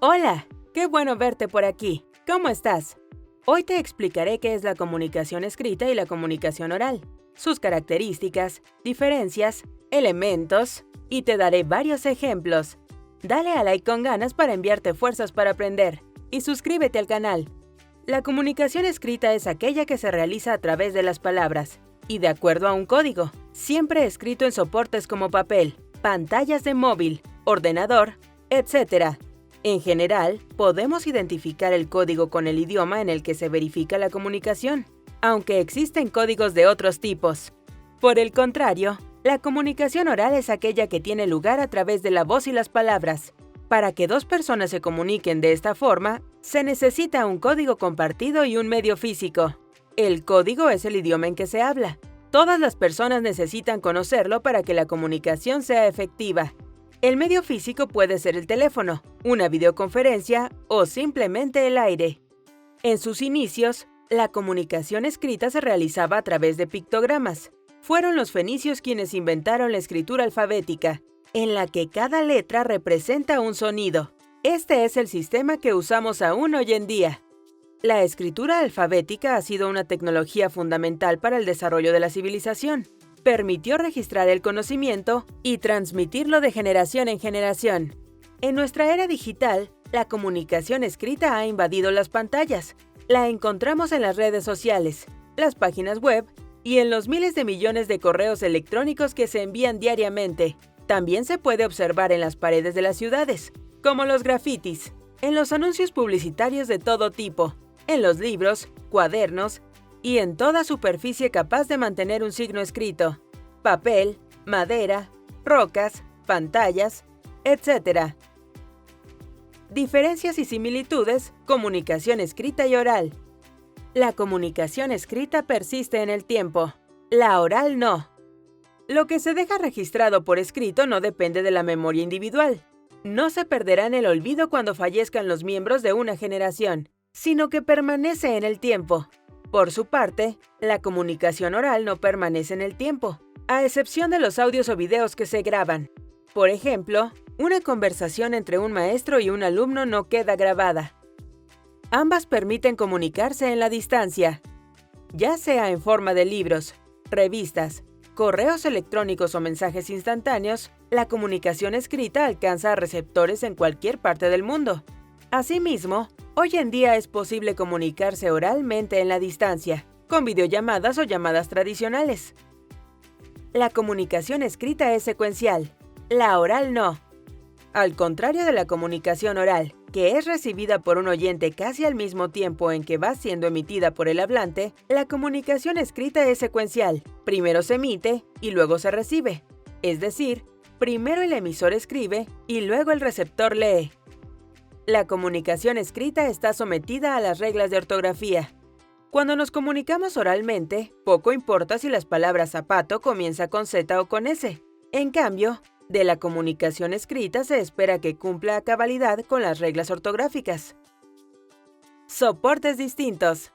Hola, qué bueno verte por aquí. ¿Cómo estás? Hoy te explicaré qué es la comunicación escrita y la comunicación oral, sus características, diferencias, elementos, y te daré varios ejemplos. Dale a like con ganas para enviarte fuerzas para aprender, y suscríbete al canal. La comunicación escrita es aquella que se realiza a través de las palabras, y de acuerdo a un código, siempre escrito en soportes como papel, pantallas de móvil, ordenador, etc. En general, podemos identificar el código con el idioma en el que se verifica la comunicación, aunque existen códigos de otros tipos. Por el contrario, la comunicación oral es aquella que tiene lugar a través de la voz y las palabras. Para que dos personas se comuniquen de esta forma, se necesita un código compartido y un medio físico. El código es el idioma en que se habla. Todas las personas necesitan conocerlo para que la comunicación sea efectiva. El medio físico puede ser el teléfono, una videoconferencia o simplemente el aire. En sus inicios, la comunicación escrita se realizaba a través de pictogramas. Fueron los fenicios quienes inventaron la escritura alfabética, en la que cada letra representa un sonido. Este es el sistema que usamos aún hoy en día. La escritura alfabética ha sido una tecnología fundamental para el desarrollo de la civilización. Permitió registrar el conocimiento y transmitirlo de generación en generación. En nuestra era digital, la comunicación escrita ha invadido las pantallas. La encontramos en las redes sociales, las páginas web y en los miles de millones de correos electrónicos que se envían diariamente. También se puede observar en las paredes de las ciudades, como los grafitis, en los anuncios publicitarios de todo tipo, en los libros, cuadernos y en toda superficie capaz de mantener un signo escrito, papel, madera, rocas, pantallas, etc. Diferencias y similitudes, comunicación escrita y oral. La comunicación escrita persiste en el tiempo, la oral no. Lo que se deja registrado por escrito no depende de la memoria individual. No se perderá en el olvido cuando fallezcan los miembros de una generación, sino que permanece en el tiempo. Por su parte, la comunicación oral no permanece en el tiempo, a excepción de los audios o videos que se graban. Por ejemplo, una conversación entre un maestro y un alumno no queda grabada. Ambas permiten comunicarse en la distancia, ya sea en forma de libros, revistas, correos electrónicos o mensajes instantáneos. La comunicación escrita alcanza a receptores en cualquier parte del mundo. Asimismo, hoy en día es posible comunicarse oralmente en la distancia, con videollamadas o llamadas tradicionales. La comunicación escrita es secuencial, la oral no. Al contrario de la comunicación oral, que es recibida por un oyente casi al mismo tiempo en que va siendo emitida por el hablante, la comunicación escrita es secuencial. Primero se emite y luego se recibe. Es decir, primero el emisor escribe y luego el receptor lee. La comunicación escrita está sometida a las reglas de ortografía. Cuando nos comunicamos oralmente, poco importa si las palabras zapato comienza con Z o con S. En cambio, de la comunicación escrita se espera que cumpla a cabalidad con las reglas ortográficas. Soportes distintos.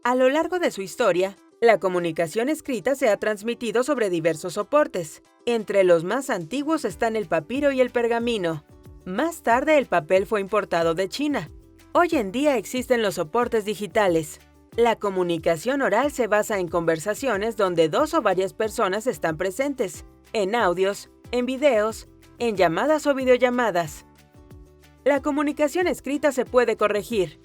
A lo largo de su historia, la comunicación escrita se ha transmitido sobre diversos soportes. Entre los más antiguos están el papiro y el pergamino. Más tarde el papel fue importado de China. Hoy en día existen los soportes digitales. La comunicación oral se basa en conversaciones donde dos o varias personas están presentes, en audios, en videos, en llamadas o videollamadas. La comunicación escrita se puede corregir.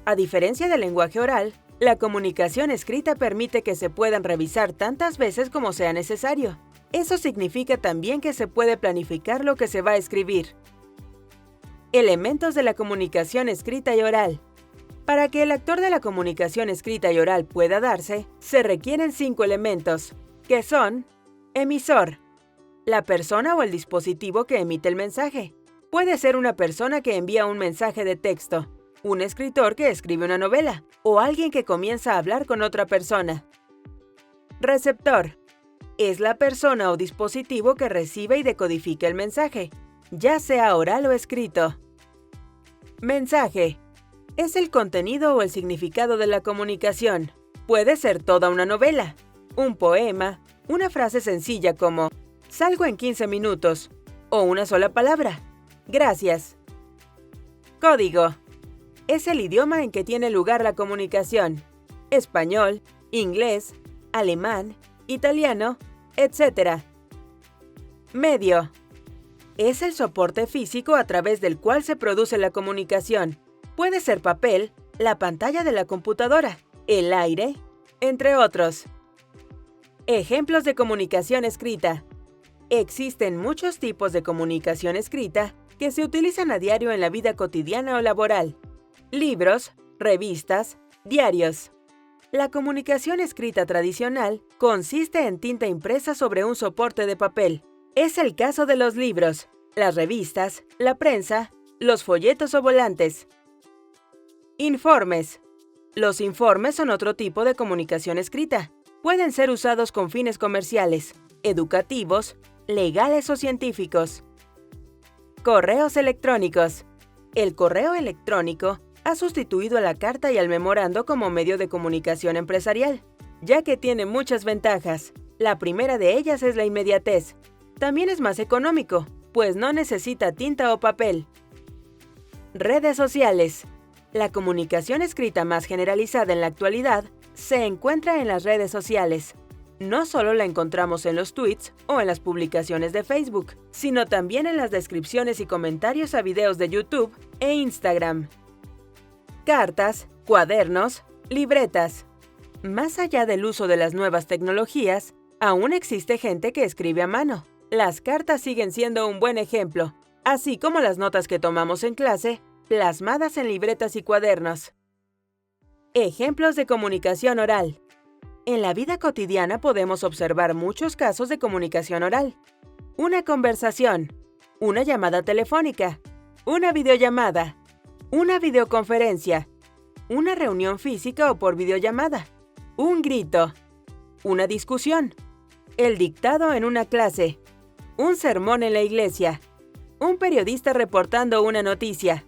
A diferencia del lenguaje oral, la comunicación escrita permite que se puedan revisar tantas veces como sea necesario. Eso significa también que se puede planificar lo que se va a escribir. Elementos de la comunicación escrita y oral. Para que el actor de la comunicación escrita y oral pueda darse, se requieren 5 elementos, que son: emisor, la persona o el dispositivo que emite el mensaje. Puede ser una persona que envía un mensaje de texto, un escritor que escribe una novela, o alguien que comienza a hablar con otra persona. Receptor. Es la persona o dispositivo que recibe y decodifica el mensaje, ya sea oral o escrito. Mensaje. Es el contenido o el significado de la comunicación. Puede ser toda una novela, un poema, una frase sencilla como «salgo en 15 minutos» o una sola palabra «gracias». Código. Es el idioma en que tiene lugar la comunicación. Español, inglés, alemán, italiano, etc. Medio. Es el soporte físico a través del cual se produce la comunicación. Puede ser papel, la pantalla de la computadora, el aire, entre otros. Ejemplos de comunicación escrita. Existen muchos tipos de comunicación escrita que se utilizan a diario en la vida cotidiana o laboral. Libros, revistas, diarios. La comunicación escrita tradicional consiste en tinta impresa sobre un soporte de papel. Es el caso de los libros, las revistas, la prensa, los folletos o volantes. Informes. Los informes son otro tipo de comunicación escrita. Pueden ser usados con fines comerciales, educativos, legales o científicos. Correos electrónicos. El correo electrónico ha sustituido a la carta y al memorando como medio de comunicación empresarial, ya que tiene muchas ventajas. La primera de ellas es la inmediatez. También es más económico, pues no necesita tinta o papel. Redes sociales. La comunicación escrita más generalizada en la actualidad se encuentra en las redes sociales. No solo la encontramos en los tweets o en las publicaciones de Facebook, sino también en las descripciones y comentarios a videos de YouTube e Instagram. Cartas, cuadernos, libretas. Más allá del uso de las nuevas tecnologías, aún existe gente que escribe a mano. Las cartas siguen siendo un buen ejemplo, así como las notas que tomamos en clase, plasmadas en libretas y cuadernos. Ejemplos de comunicación oral. En la vida cotidiana podemos observar muchos casos de comunicación oral. Una conversación, una llamada telefónica, una videollamada, una videoconferencia, una reunión física o por videollamada, un grito, una discusión, el dictado en una clase, un sermón en la iglesia, un periodista reportando una noticia.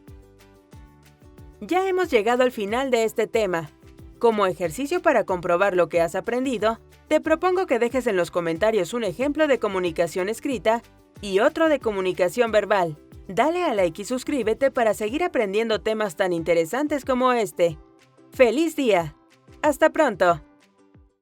Ya hemos llegado al final de este tema. Como ejercicio para comprobar lo que has aprendido, te propongo que dejes en los comentarios un ejemplo de comunicación escrita y otro de comunicación verbal. Dale a like y suscríbete para seguir aprendiendo temas tan interesantes como este. ¡Feliz día! ¡Hasta pronto!